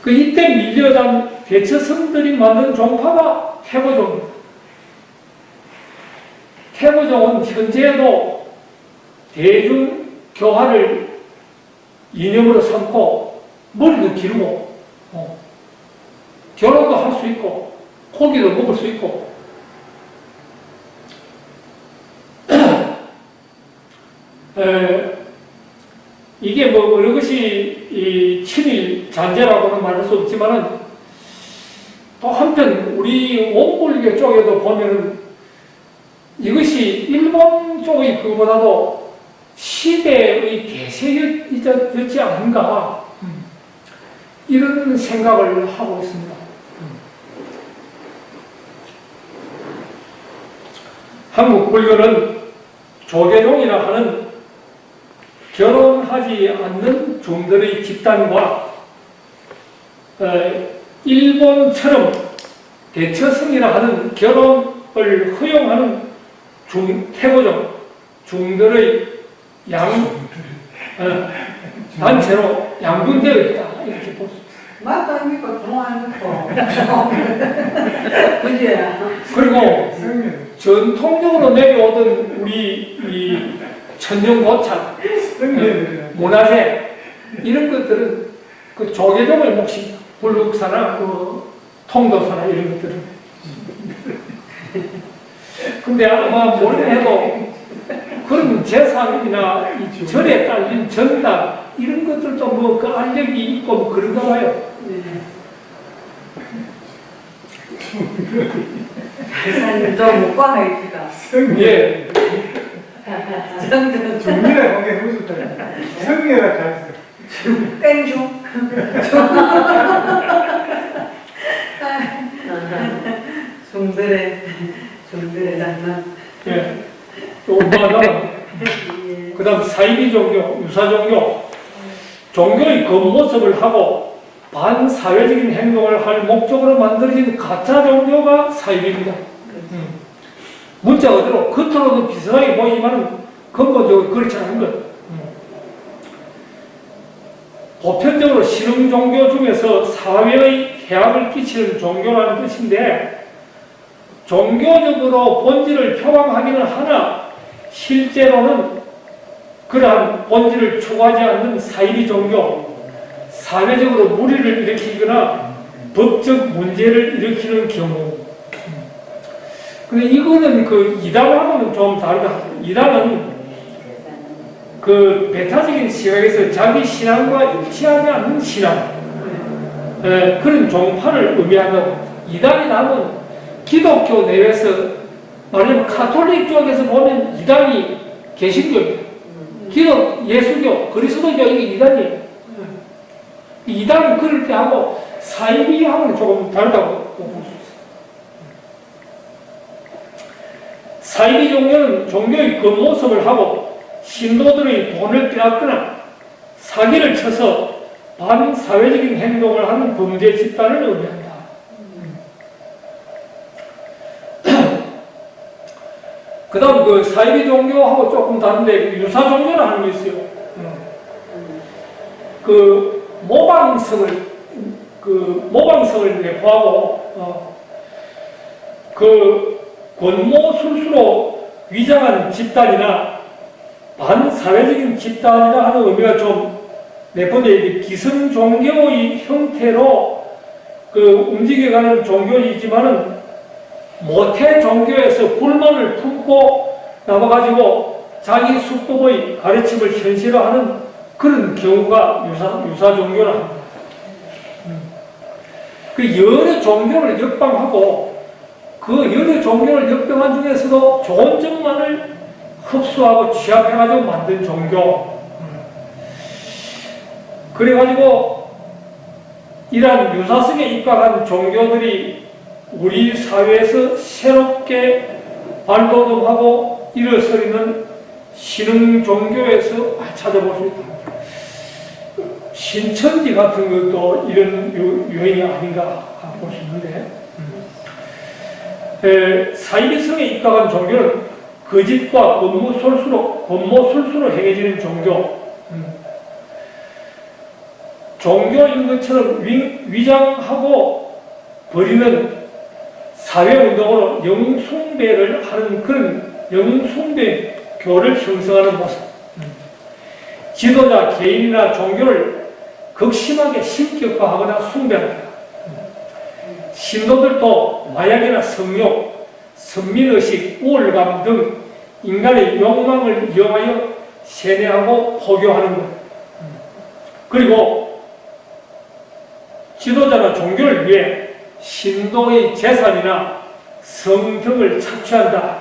그 이때 밀려난 대처성들이 만든 종파가 태고종입니다. 태고종은 현재도 대중교화를 이념으로 삼고 머리도 기르고 결혼도 할 수 있고 고기도 먹을 수 있고 이게 뭐 어느 것이 이 친일 잔재라고는 말할 수 없지만은 또 한편 우리 원불교 쪽에도 보면은 이것이 일본 쪽의 그보다도 시대의 대세였지 않은가 이런 생각을 하고 있습니다. 한국 불교는 조계종이라 하는 결혼하지 않는 종들의 집단과 일본처럼 대처성이라 하는 결혼을 허용하는 태고종 중들의 단체로 양분되어 있다 이렇게 볼 수 있습니다. 맞다 아닙니까? 좋아하니까. 그지? 그리고 전통적으로 내려오던 우리 이 천년고찰 문화재 이런 것들은 그 조계종의 몫입니다. 불국사나 그 통도사나 이런 것들은. 근데 아마 뭘 해도 그런 재산이나 이 절에 딸린 전당 이런 것들도 뭐 그 알력이 있고 뭐 그런가 봐요. 재산도 못 봐야지가. 예. 중이라 거기에 무섭다. 성이라 잘했어. 땡중. 종들의 장난. 예. 또 하나는 예. 그 다음 사이비 종교, 유사 종교. 종교의 겉모습을 하고 반사회적인 행동을 할 목적으로 만들어진 가짜 종교가 사이비입니다. 문자 그대로 겉으로는 비슷하게 보이지만 근본적으로 그렇지 않은 것. 보편적으로 신흥 종교 중에서 사회의 해악을 끼치는 종교라는 뜻인데 종교적으로 본질을 표방하기는 하나 실제로는 그러한 본질을 추구하지 않는 사이비 종교, 사회적으로 무리를 일으키거나 법적 문제를 일으키는 경우. 근데 이거는 그 이단하고는 좀 다르다. 이단은 그 배타적인 시각에서 자기 신앙과 일치하지 않는 신앙, 그런 종파를 의미한다고. 이단이 나면 기독교 내에서 말하자면 카톨릭 쪽에서 보면 이단이 개신교입니다. 예수교, 그리스도교 이게 이단이에요. 이단은 그럴 때 하고 사이비하고는 조금 다르다고 볼 수 있어요. 사이비 종교는 종교의 겉모습을 하고 신도들의 돈을 빼앗거나 사기를 쳐서 반사회적인 행동을 하는 범죄 집단을 의미한다. 그 다음 그 사이비 종교하고 조금 다른데 유사 종교라는 게 있어요. 그 모방성을 내포하고 그 권모술수로 위장한 집단이나 반사회적인 집단이라 하는 의미가 좀 내포되어 있는데 기성 종교의 형태로 그 움직여가는 종교이지만은 모태 종교에서 불만을 품고 남아가지고 자기 수법의 가르침을 현실화하는 그런 경우가 유사 종교라 합니다. 그 여러 종교를 역방하고 그 여러 종교를 역병한 중에서도 좋은 점만을 흡수하고 취합해가지고 만든 종교. 그래가지고 이러한 유사성에 입각한 종교들이 우리 사회에서 새롭게 발돋움하고 일어서리는 신흥 종교에서 찾아볼 수 있다. 신천지 같은 것도 이런 유행이 아닌가 볼 수 있는데, 사이비성에 입각한 종교는 거짓과 권모술수로 행해지는 종교. 종교인 것처럼 위장하고 버리는 사회운동으로 영숭배를 하는 그런 영숭배교를 형성하는 모습. 지도자 개인이나 종교를 극심하게 신격화하거나 숭배합니다. 신도들도 마약이나 성욕, 선민의식, 우월감 등 인간의 욕망을 이용하여 세뇌하고 포교하는 것. 그리고 지도자나 종교를 위해 신도의 재산이나 성 등을 착취한다.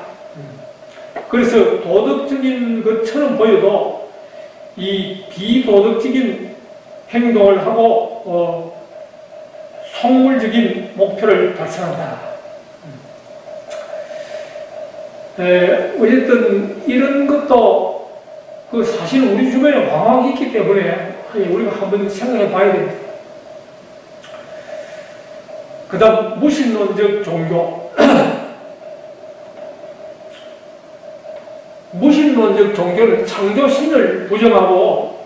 그래서 도덕적인 것처럼 보여도 이 비도덕적인 행동을 하고 속물적인 목표를 달성한다. 어쨌든 이런 것도 그 사실 우리 주변에 왕왕 있기 때문에 우리가 한번 생각해 봐야 됩니다. 그 다음 무신론적 종교. 무신론적 종교는 창조신을 부정하고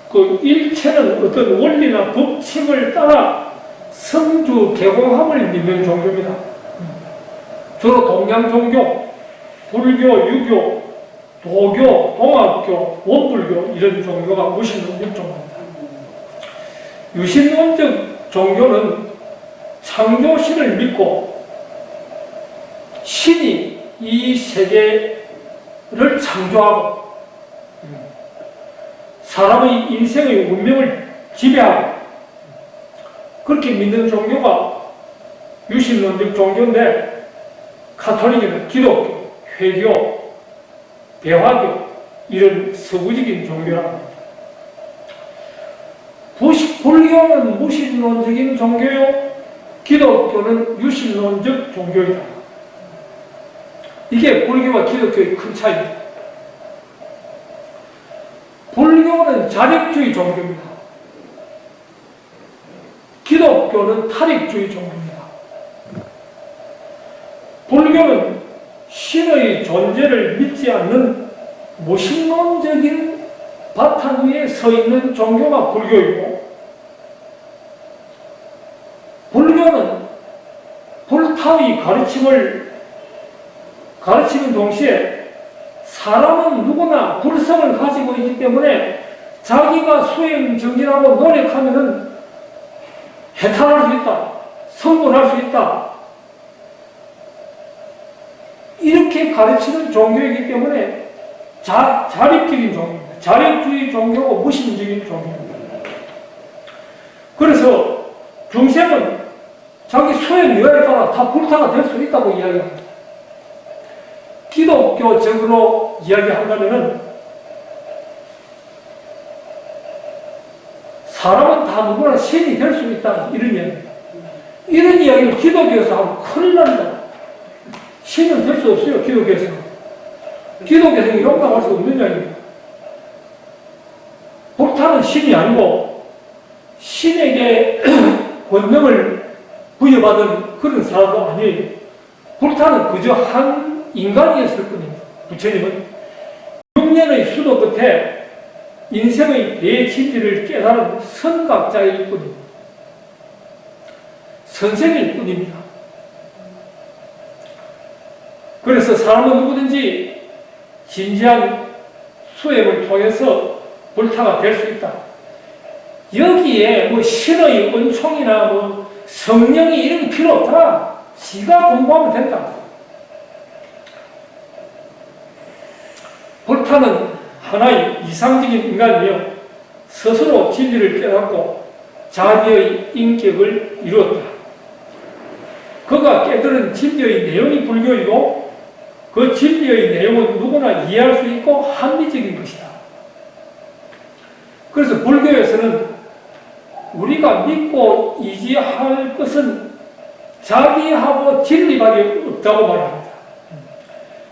그 일체는 어떤 원리나 법칙을 따라 성주 개공함을 믿는 종교입니다. 주로 동양 종교, 불교, 유교, 도교, 동학교, 원불교 이런 종교가 무신론적 종교입니다. 유신론적 종교는 창조신을 믿고 신이 이 세계를 창조하고 사람의 인생의 운명을 지배하고 그렇게 믿는 종교가 유신론적 종교인데 가톨릭은 기독교, 회교, 배화교 이런 서구적인 종교랍니다. 불교는 무신론적인 종교요. 기독교는 유신론적 종교이다. 이게 불교와 기독교의 큰 차이입니다. 불교는 자력주의 종교입니다. 기독교는 탈익주의 종교입니다. 불교는 신의 존재를 믿지 않는 무신론적인 바탕 위에 서 있는 종교가 불교이고, 불교는 불타의 가르침을 가르치는 동시에 사람은 누구나 불성을 가지고 있기 때문에 자기가 수행 정진하고 노력하면은 해탈할 수 있다, 성불할 수 있다, 이렇게 가르치는 종교이기 때문에 자립적인 종교입니다. 자립주의 종교고 무신적인 종교입니다. 그래서 중생은 자기 수행 여하에 따라 다 불타가 될 수 있다고 이야기합니다. 기독교적으로 이야기한다면은 사람은 다 누구나 신이 될 수 있다, 이런 이야기입니다. 이런 이야기를 기독교에서 하면 큰일 납니다. 신은 될 수 없어요, 기독교에서는. 기독교에서는 용납할 수 없는 이야기입니다. 불타는 신이 아니고 신에게 권능을 부여받은 그런 사람도 아니에요. 불타는 그저 한 인간이었을 뿐입니다. 부처님은 6년의 수도 끝에 인생의 대진리를 깨달은 선각자일 뿐입니다. 선생일 뿐입니다. 그래서 사람은 누구든지 진지한 수행을 통해서 불타가 될 수 있다. 여기에 뭐 신의 은총이나 뭐 성령이 이런 게 필요 없다. 지가 공부하면 된다. 불타는 하나의 이상적인 인간이며 스스로 진리를 깨닫고 자기의 인격을 이루었다. 그가 깨달은 진리의 내용이 불교이고 그 진리의 내용은 누구나 이해할 수 있고 합리적인 것이다. 그래서 불교에서는 우리가 믿고 의지할 것은 자기하고 진리밖에 없다고 말합니다.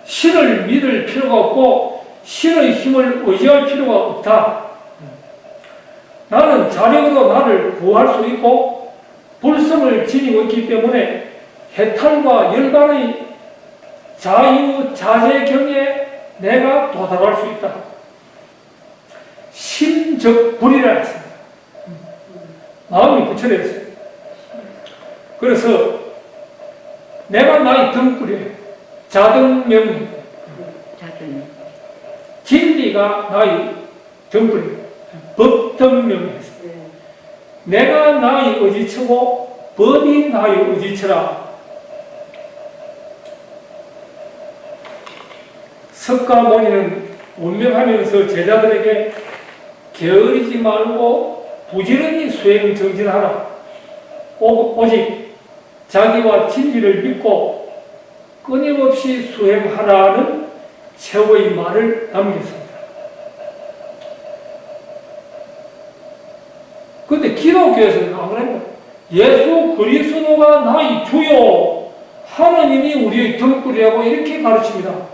신을 믿을 필요가 없고 신의 힘을 의지할 필요가 없다. 나는 자력으로 나를 구할 수 있고 불성을 지니고 있기 때문에 해탈과 열반의 자유자재경에 내가 도달할 수 있다. 심적불이라 했습니다. 마음이 부처졌어요. 그래서 내가 나의 등불이에요. 자등명이 진리가 나의 등불이에요. 법등명이 했습니다. 내가 나의 의지처고 법이 나의 의지처라. 석가모니는 운명하면서 제자들에게 게으르지 말고 부지런히 수행 정진하라. 오직 자기와 진리를 믿고 끊임없이 수행하라는 최후의 말을 남겼습니다. 그런데 기독교에서는 안 그럽니다. 예수 그리스도가 나의 주요, 하나님이 우리의 등불이라고 이렇게 가르칩니다.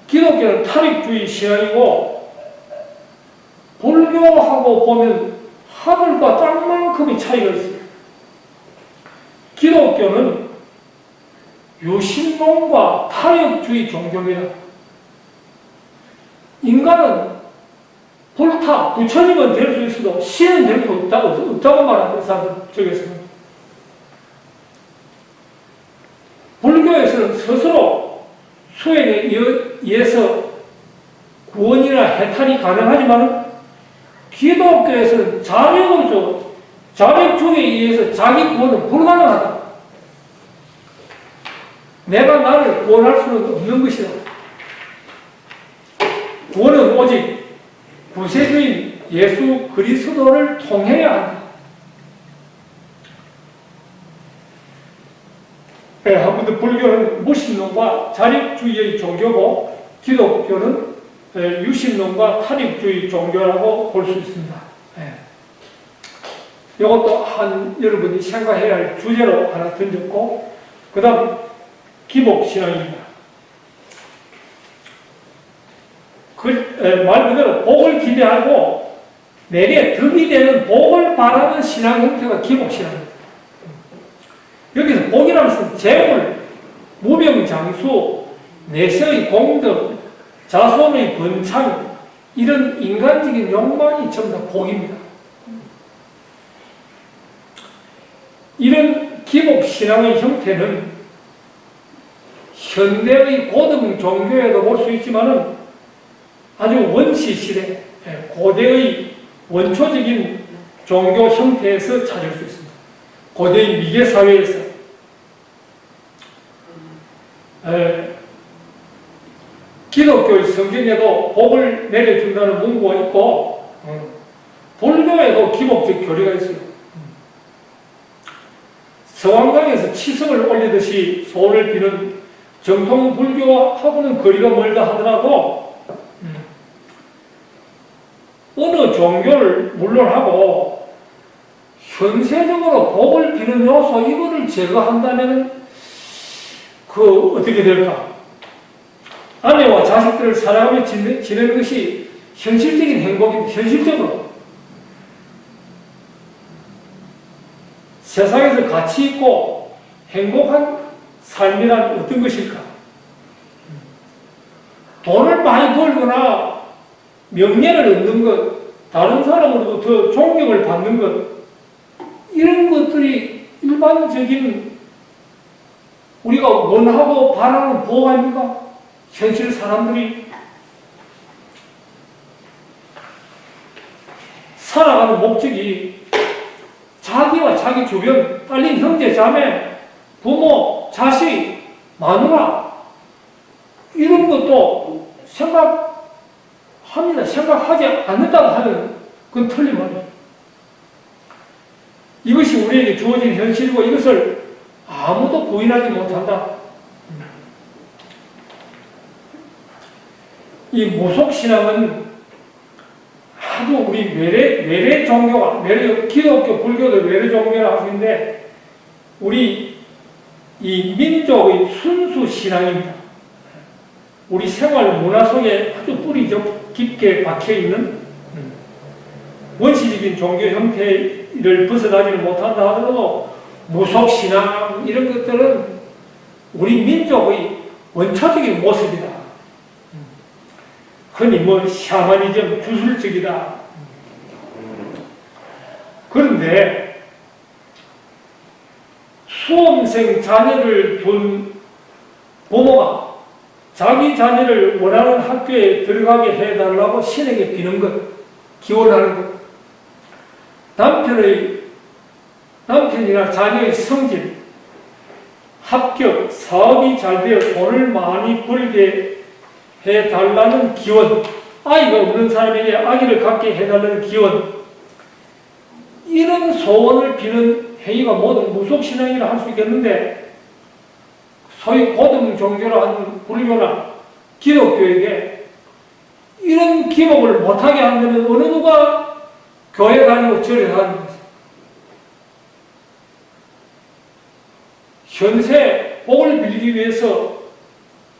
기독교는 탈익주의 신앙이고 불교하고 보면 하늘과 땅만큼의 차이가 있어요. 기독교는 유신론과 탈익주의 종교입니다. 인간은 불타, 부처님은 될 수 있어도 신은 될 수 없다고 말하는 사람들 쪽에서는. 불교에서는 스스로 수행에 의해서 구원이나 해탈이 가능하지만 기독교에서는 자력주의에 의해서 자기 구원은 불가능하다. 내가 나를 구원할 수는 없는 것이다. 구원은 오직 구세주인 예수 그리스도를 통해야 한다. 한 번 더 불교는 무신론과 자력주의의 종교고 기독교는 유신론과 탈익주의 종교라고 볼 수 있습니다. 이것도 한 여러분이 생각해야 할 주제로 하나 던졌고, 그 다음 기복신앙입니다. 말 그대로 복을 기대하고 내게 득이 되는 복을 바라는 신앙 형태가 기복신앙입니다. 여기서 복이라는 것은 재물, 무병장수, 내세의 공덕, 자손의 번창, 이런 인간적인 욕망이 전부 다 복입니다. 이런 기복신앙의 형태는 현대의 고등 종교에도 볼 수 있지만은 아주 원시시대, 고대의 원초적인 종교 형태에서 찾을 수 있습니다. 고대의 미개사회에서. 기독교의 성경에도 복을 내려준다는 문구가 있고, 불교에도 기복적 교리가 있어요. 서왕강에서 치성을 올리듯이 소원을 비는 정통 불교하고는 거리가 멀다 하더라도, 어느 종교를 물론하고 현세적으로 복을 비는 요소 이거를 제거한다면 어떻게 될까? 아내와 자식들을 사랑하며 지내는 것이 현실적인 행복입니다. 현실적으로 세상에서 가치 있고 행복한 삶이란 어떤 것일까? 돈을 많이 벌거나 명예를 얻는 것, 다른 사람으로부터 존경을 받는 것, 이런 것들이 일반적인 우리가 원하고 바라는 복 아닙니까? 현실 사람들이 살아가는 목적이 자기와 자기 주변, 딸린 형제, 자매, 부모, 자식, 마누라, 이런 것도 생각합니다. 생각하지 않는다고 하면 그건 틀림없는. 이것이 우리에게 주어진 현실이고 이것을 아무도 부인하지 못한다. 이 무속신앙은 아주 우리 외래 종교가, 기독교, 불교도 외래 종교라 할 수 있는데, 우리 이 민족의 순수 신앙입니다. 우리 생활 문화 속에 아주 뿌리 깊게 박혀 있는 원시적인 종교 형태를 벗어나지는 못한다 하더라도 무속신앙 이런 것들은 우리 민족의 원초적인 모습이다. 흔히 샤머니즘, 주술적이다. 그런데 수험생 자녀를 둔 부모가 자기 자녀를 원하는 학교에 들어가게 해달라고 신에게 비는 것, 기원하는 것, 남편이나 자녀의 성질, 합격, 사업이 잘 되어 돈을 많이 벌게 해달라는 기원, 아이가 없는 사람에게 아기를 갖게 해달라는 기원, 이런 소원을 비는 행위가 모든 무속신앙이라 할 수 있겠는데, 소위 고등 종교라 하는 불교나 기독교에게 이런 기복을 못하게 하면 어느 누가 교회 다니고 절에 다니는 거죠. 현세 복을 빌기 위해서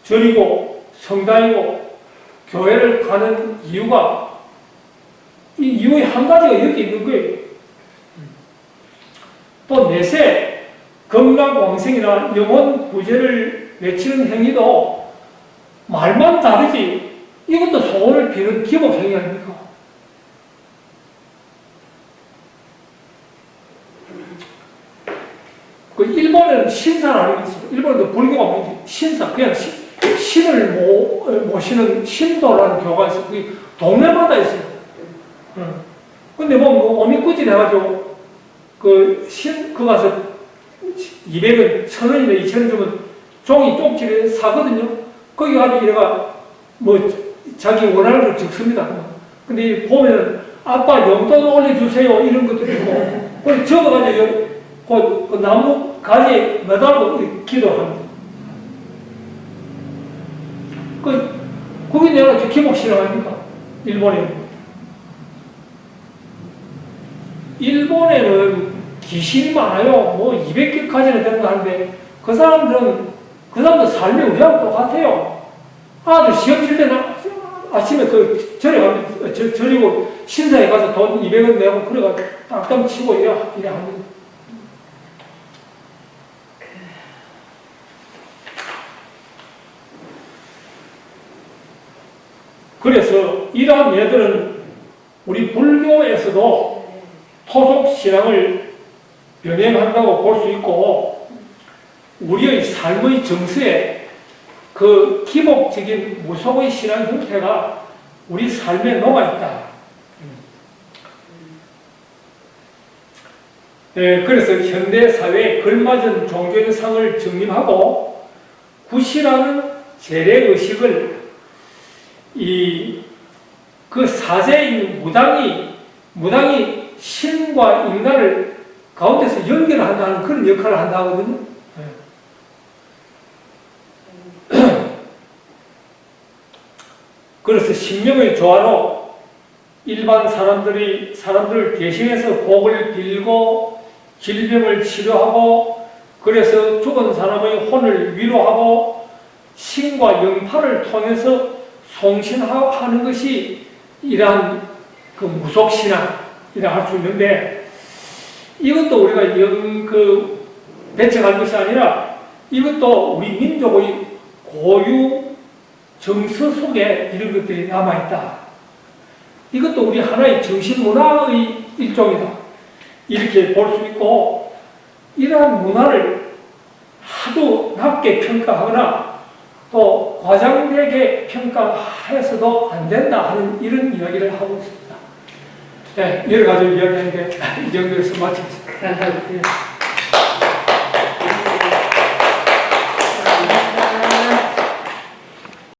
절이고 성당이고 교회를 가는 이유가, 이 이유의 한 가지가 여기 있는 거예요. 또 내세 건강왕생이나 영혼 구제를 외치는 행위도 말만 다르지 이것도 소원을 비는 기복 행위 아닙니까? 그 일본에는 신사를 아니겠습니까? 일본에도 불교가 뭐지? 신사, 그냥 신을 모시는 신도라는 교가 있어요. 그게 동네마다 있어요. 근데 오미꾸질 해가지고 그 가서 200원, 1000원이나 2000원 주면 종이 쪽지를 사거든요. 거기 가서 얘가 자기 원하는 걸 적습니다. 근데 보면은 아빠 용돈 올려주세요 이런 것도 있고, 거기 적어가지고 그 나무 가지에 매달고 기도합니다. 그게 내가 기복신앙 아닙니까? 일본에. 일본에는 귀신이 많아요. 뭐 200개까지는 된다 하는데 그 사람들 삶이 우리하고 똑같아요. 아들 시험 칠 때는 아침에 그 저리고 신사에 가서 돈 200원 내고 그래가 딱땅 치고 이래 합니다. 그래서 이러한 예들은 우리 불교에서도 토속 신앙을 병행한다고 볼 수 있고 우리의 삶의 정서에 그 기복적인 무속의 신앙 형태가 우리 삶에 녹아있다. 그래서 현대사회에 걸맞은 종교의상을 정립하고 구시라는 재래의식을 그 사제인 무당이 신과 인간을 가운데서 연결한다는 그런 역할을 한다 하거든요. 그래서 신명의 조화로 일반 사람들을 대신해서 복을 빌고 질병을 치료하고 그래서 죽은 사람의 혼을 위로하고 신과 영파를 통해서 송신하는 것이 이러한 그 무속신앙이라 할 수 있는데 이것도 우리가 배척할 것이 아니라 이것도 우리 민족의 고유 정서 속에 이런 것들이 남아있다. 이것도 우리 하나의 정신문화의 일종이다. 이렇게 볼 수 있고 이러한 문화를 하도 낮게 평가하거나 또 과장되게 평가해서도 안 된다 하는 이런 이야기를 하고 있습니다. 네, 여러 가지 이야기하는데 이 정도에서 마치겠습니다.